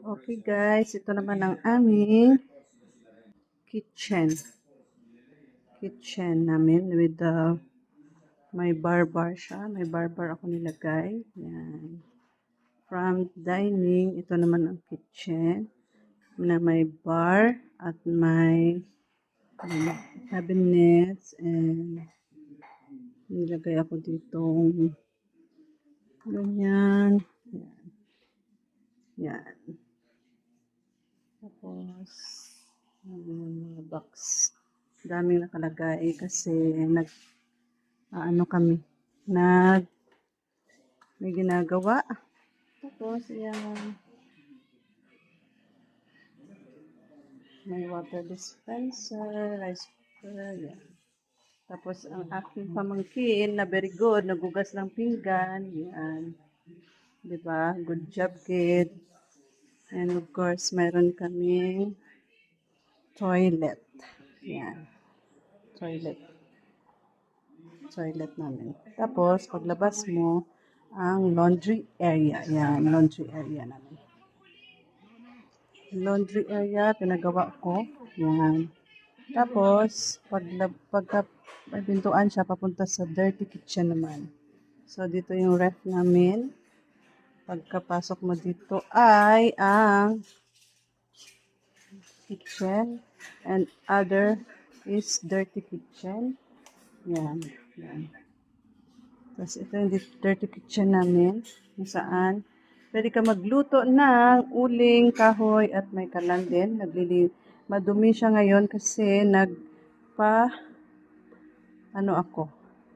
Okay guys, ito naman ang aming kitchen. Kitchen namin with may bar siya. May bar ako nilagay. Yan. From dining, ito naman ang kitchen na may bar at may cabinets and nilagay ako ditong ganyan. Yan. Yan. Tapos, mga box. Daming nakalagay kasi ano kami, may ginagawa. Tapos, yan. May water dispenser, rice cooker, yan. Tapos, ang aking pamangkin na very good, nagugas ng pinggan, yan. Diba? Good job, kid. And of course, mayroon kaming toilet. Yan. Toilet namin. Tapos, paglabas mo, ang laundry area. Yan, laundry area namin. Laundry area, pinagawa ko. Yan. Tapos, pagka pintuan siya, papunta sa dirty kitchen naman. So, dito yung ref namin. Pagkapasok mo dito ay ang kitchen and other is dirty kitchen. Yan. Yan. Tapos ito yung dirty kitchen namin kung saan pwede ka magluto ng uling, kahoy at may kalan din. Madumi siya ngayon kasi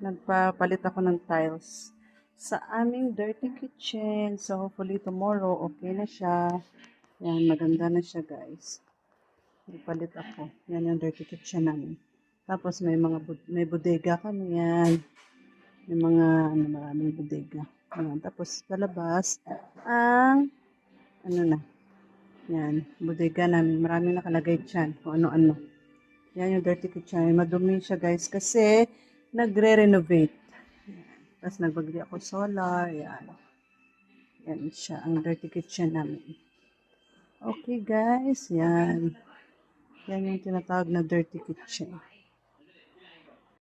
nagpapalit ako ng tiles sa aming dirty kitchen. So hopefully tomorrow okay na siya. Yan, maganda na siya guys. Nagpalit ako. Yan yung dirty kitchen namin. Tapos may bodega kami yan. May mga maraming bodega. Yan. Tapos palabas ang yan, bodega namin. Maraming nakalagay dyan kung ano-ano. Yan yung dirty kitchen. Madumi siya guys kasi nagre-renovate. Tapos nagbagli ako solar. Yan. Yan siya ang dirty kitchen namin. Okay guys, yan. Yan yung tinatawag na dirty kitchen.